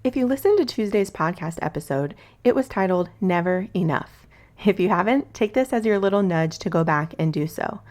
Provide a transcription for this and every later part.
If you listened to Tuesday's podcast episode, it was titled Never Enough. If you haven't, take this as your little nudge to go back and do so.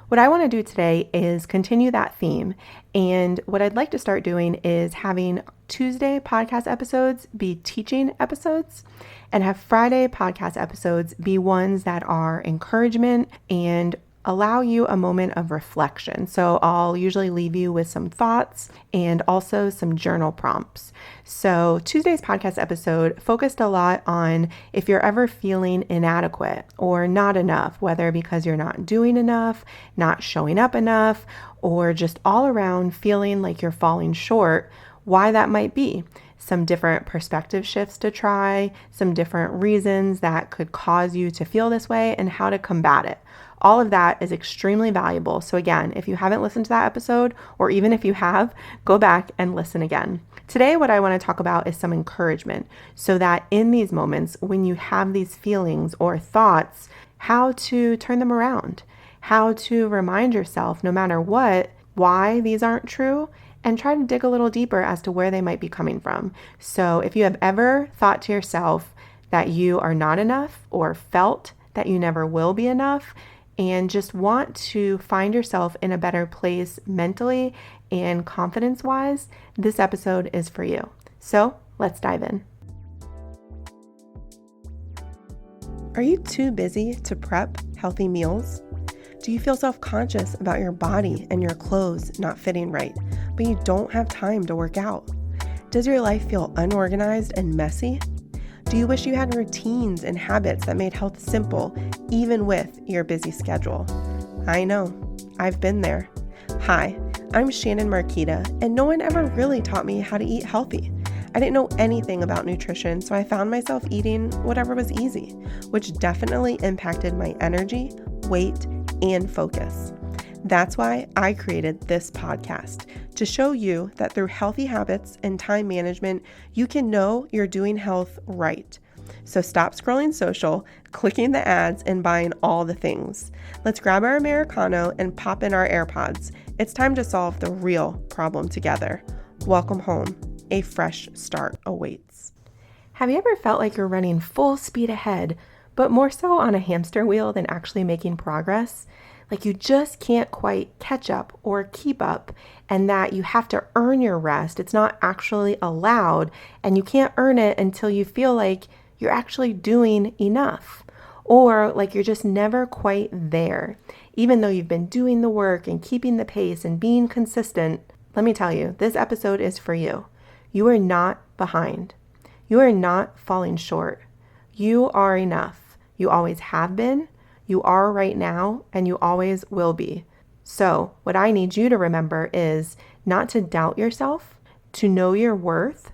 What I want to do today is continue that theme. And what I'd like to start doing is having Tuesday podcast episodes be teaching episodes and have Friday podcast episodes be ones that are encouragement and allow you a moment of reflection. So I'll usually leave you with some thoughts and also some journal prompts. So Tuesday's podcast episode focused a lot on if you're ever feeling inadequate or not enough, whether because you're not doing enough, not showing up enough, or just all around feeling like you're falling short, why that might be. Some different perspective shifts to try, some different reasons that could cause you to feel this way, and how to combat it. All of that is extremely valuable. So again, if you haven't listened to that episode, or even if you have, go back and listen again. Today, what I want to talk about is some encouragement so that in these moments, when you have these feelings or thoughts, how to turn them around, how to remind yourself, no matter what, why these aren't true, and try to dig a little deeper as to where they might be coming from. So if you have ever thought to yourself that you are not enough or felt that you never will be enough, and just want to find yourself in a better place mentally and confidence-wise, this episode is for you. So let's dive in. Are you too busy to prep healthy meals? Do you feel self-conscious about your body and your clothes not fitting right, but you don't have time to work out? Does your life feel unorganized and messy? Do you wish you had routines and habits that made health simple, even with your busy schedule? I know, I've been there. Hi, I'm Shannon Marquita, and no one ever really taught me how to eat healthy. I didn't know anything about nutrition, so I found myself eating whatever was easy, which definitely impacted my energy, weight, and focus. That's why I created this podcast, to show you that through healthy habits and time management, you can know you're doing health right. So stop scrolling social, clicking the ads, and buying all the things. Let's grab our Americano and pop in our AirPods. It's time to solve the real problem together. Welcome home. A fresh start awaits. Have you ever felt like you're running full speed ahead, but more so on a hamster wheel than actually making progress? Like you just can't quite catch up or keep up, and that you have to earn your rest. It's not actually allowed, and you can't earn it until you feel like you're actually doing enough, or like you're just never quite there. Even though you've been doing the work and keeping the pace and being consistent, let me tell you, this episode is for you. You are not behind. You are not falling short. You are enough. You always have been. You are right now, and you always will be. So what I need you to remember is not to doubt yourself, to know your worth,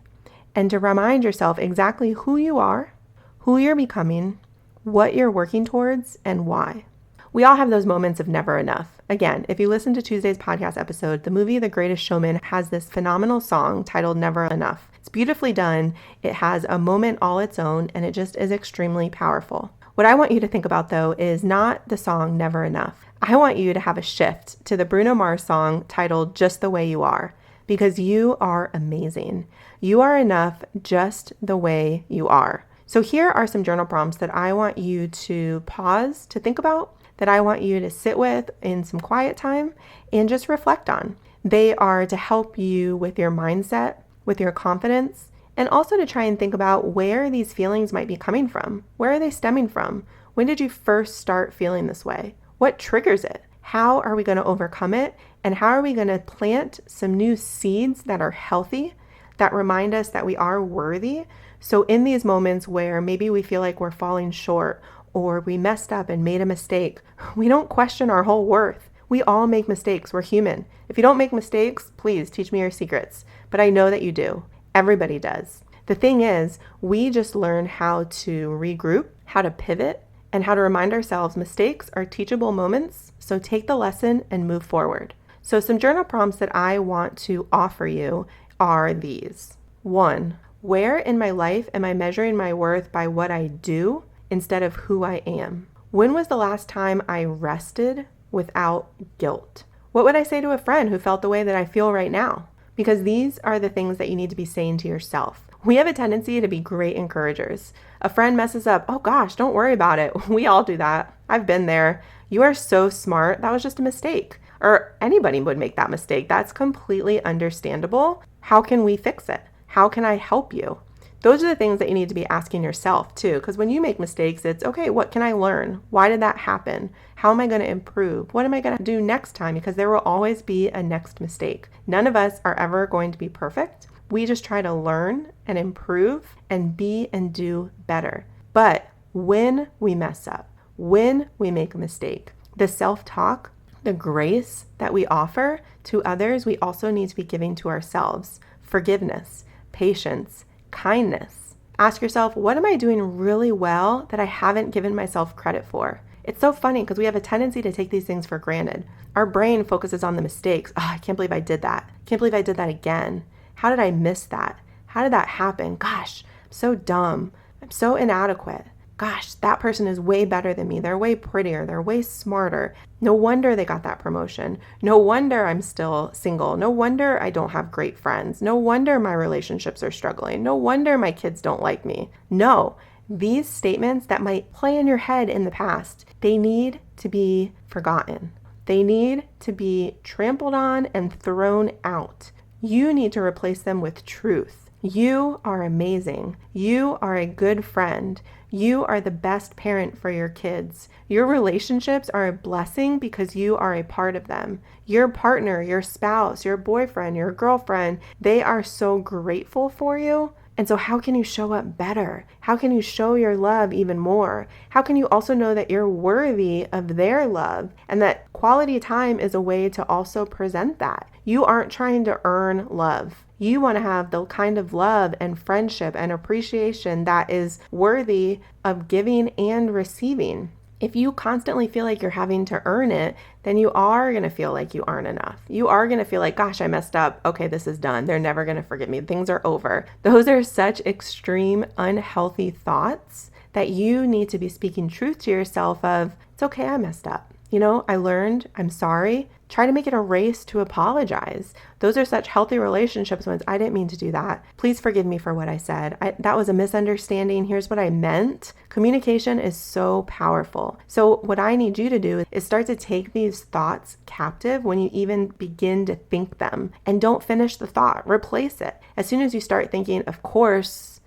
and to remind yourself exactly who you are, who you're becoming, what you're working towards, and why. We all have those moments of never enough. Again, if you listen to Tuesday's podcast episode, the movie The Greatest Showman has this phenomenal song titled Never Enough. It's beautifully done. It has a moment all its own, and it just is extremely powerful. What I want you to think about, though, is not the song Never Enough. I want you to have a shift to the Bruno Mars song titled Just the Way You Are, because you are amazing. You are enough just the way you are. So here are some journal prompts that I want you to pause to think about, that I want you to sit with in some quiet time and just reflect on. They are to help you with your mindset, with your confidence, and also to try and think about where these feelings might be coming from. Where are they stemming from? When did you first start feeling this way? What triggers it? How are we going to overcome it? And how are we going to plant some new seeds that are healthy, that remind us that we are worthy? So in these moments where maybe we feel like we're falling short, or we messed up and made a mistake, we don't question our whole worth. We all make mistakes. We're human. If you don't make mistakes, please teach me your secrets. But I know that you do. Everybody does. The thing is, we just learn how to regroup, how to pivot, and how to remind ourselves mistakes are teachable moments. So take the lesson and move forward. So some journal prompts that I want to offer you are these. 1, where in my life am I measuring my worth by what I do instead of who I am? When was the last time I rested without guilt? What would I say to a friend who felt the way that I feel right now? because these are the things that you need to be saying to yourself. We have a tendency to be great encouragers. A friend messes up. Oh gosh, don't worry about it. We all do that. I've been there. You are so smart. That was just a mistake. Or anybody would make that mistake. That's completely understandable. How can we fix it? How can I help you? Those are the things that you need to be asking yourself too, because when you make mistakes, it's okay, what can I learn? Why did that happen? How am I going to improve? What am I going to do next time? Because there will always be a next mistake. None of us are ever going to be perfect. We just try to learn and improve and be and do better. But when we mess up, when we make a mistake, the self-talk, the grace that we offer to others, we also need to be giving to ourselves. Forgiveness, patience, kindness. Ask yourself, what am I doing really well that I haven't given myself credit for? It's so funny because we have a tendency to take these things for granted. Our brain focuses on the mistakes. Oh, I can't believe I did that. Can't believe I did that again. How did I miss that? How did that happen? Gosh, I'm so dumb. I'm so inadequate. Gosh, that person is way better than me. They're way prettier. They're way smarter. No wonder they got that promotion. No wonder I'm still single. No wonder I don't have great friends. No wonder my relationships are struggling. No wonder my kids don't like me. No, these statements that might play in your head in the past, they need to be forgotten. They need to be trampled on and thrown out. You need to replace them with truth. You are amazing. You are a good friend. You are the best parent for your kids. Your relationships are a blessing because you are a part of them. Your partner, your spouse, your boyfriend, your girlfriend, they are so grateful for you. And so how can you show up better? How can you show your love even more? How can you also know that you're worthy of their love and that quality time is a way to also present that? You aren't trying to earn love. You want to have the kind of love and friendship and appreciation that is worthy of giving and receiving. If you constantly feel like you're having to earn it, then you are going to feel like you aren't enough. You are going to feel like, gosh, I messed up. Okay, this is done. They're never going to forgive me. Things are over. Those are such extreme, unhealthy thoughts that you need to be speaking truth to yourself of, it's okay, I messed up. You know, I learned, I'm sorry. Try to make it a race to apologize. Those are such healthy relationships when I didn't mean to do that. Please forgive me for what I said. That was a misunderstanding. Here's what I meant. Communication is so powerful. So what I need you to do is start to take these thoughts captive when you even begin to think them, and don't finish the thought. Replace it. As soon as you start thinking, of course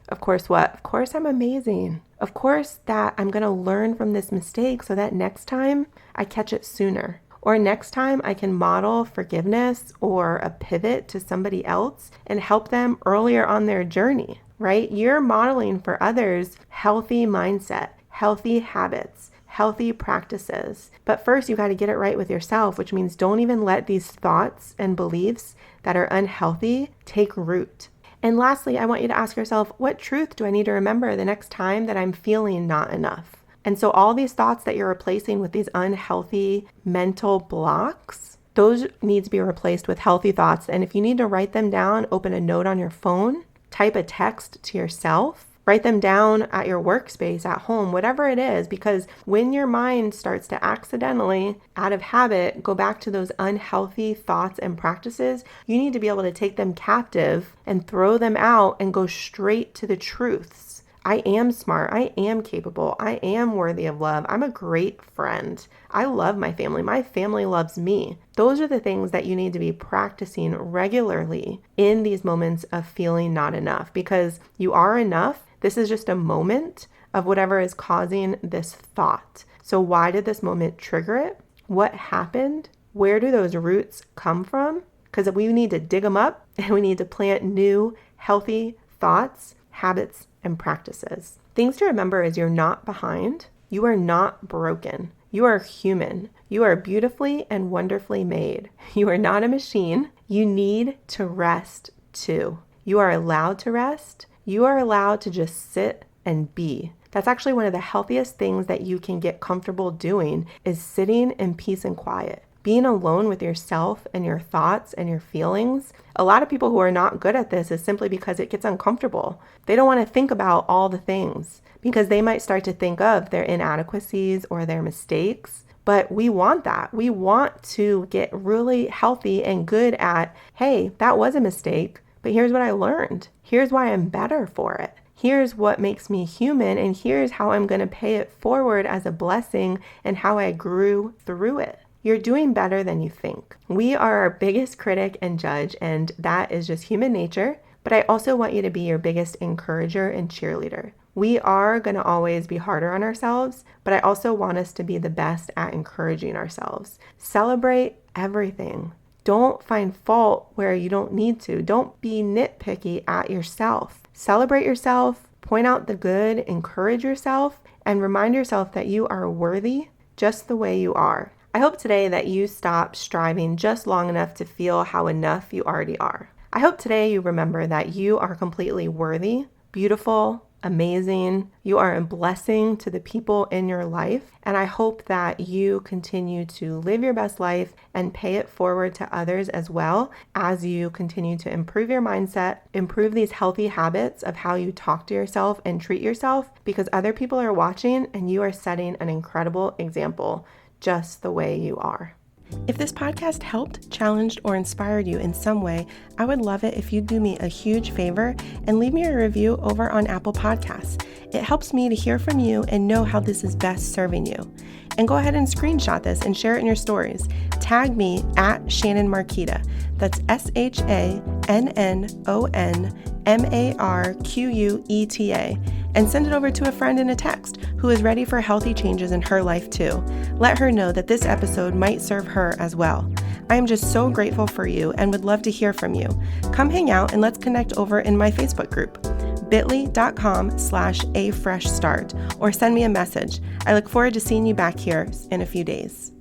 what? Of course I'm amazing. Of course that I'm going to learn from this mistake so that next time I catch it sooner. Or next time I can model forgiveness or a pivot to somebody else and help them earlier on their journey, right? You're modeling for others healthy mindset, healthy habits, healthy practices. But first you got to get it right with yourself, which means don't even let these thoughts and beliefs that are unhealthy take root. And lastly, I want you to ask yourself, what truth do I need to remember the next time that I'm feeling not enough? And so all these thoughts that you're replacing with these unhealthy mental blocks, those need to be replaced with healthy thoughts. And if you need to write them down, open a note on your phone, type a text to yourself, write them down at your workspace, at home, whatever it is, because when your mind starts to accidentally, out of habit, go back to those unhealthy thoughts and practices, you need to be able to take them captive and throw them out and go straight to the truths. I am smart. I am capable. I am worthy of love. I'm a great friend. I love my family. My family loves me. Those are the things that you need to be practicing regularly in these moments of feeling not enough, because you are enough. This is just a moment of whatever is causing this thought. So why did this moment trigger it? What happened? Where do those roots come from? Because we need to dig them up and we need to plant new, healthy thoughts, habits, and practices. Things to remember is you're not behind. You are not broken. You are human. You are beautifully and wonderfully made. You are not a machine. You need to rest too. You are allowed to rest. You are allowed to just sit and be. That's actually one of the healthiest things that you can get comfortable doing, is sitting in peace and quiet. Being alone with yourself and your thoughts and your feelings. A lot of people who are not good at this is simply because it gets uncomfortable. They don't want to think about all the things because they might start to think of their inadequacies or their mistakes But we want that. We want to get really healthy and good at, hey, that was a mistake, but here's what I learned. Here's why I'm better for it. Here's what makes me human, and here's how I'm going to pay it forward as a blessing and how I grew through it. You're doing better than you think. We are our biggest critic and judge, and that is just human nature. But I also want you to be your biggest encourager and cheerleader. We are going to always be harder on ourselves, but I also want us to be the best at encouraging ourselves. Celebrate everything. Don't find fault where you don't need to. Don't be nitpicky at yourself. Celebrate yourself, point out the good, encourage yourself, and remind yourself that you are worthy just the way you are. I hope today that you stop striving just long enough to feel how enough you already are. I hope today you remember that you are completely worthy, beautiful, amazing. You are a blessing to the people in your life. And I hope that you continue to live your best life and pay it forward to others as well as you continue to improve your mindset, improve these healthy habits of how you talk to yourself and treat yourself, because other people are watching and you are setting an incredible example just the way you are. If this podcast helped, challenged, or inspired you in some way, I would love it if you'd do me a huge favor and leave me a review over on Apple Podcasts. It helps me to hear from you and know how this is best serving you. And go ahead and screenshot this and share it in your stories. Tag me at Shannon Marquita. That's ShannonMarquueta. And send it over to a friend in a text who is ready for healthy changes in her life too. Let her know that this episode might serve her as well. I am just so grateful for you and would love to hear from you. Come hang out and let's connect over in my Facebook group, bit.ly.com/afreshstart, or send me a message. I look forward to seeing you back here in a few days.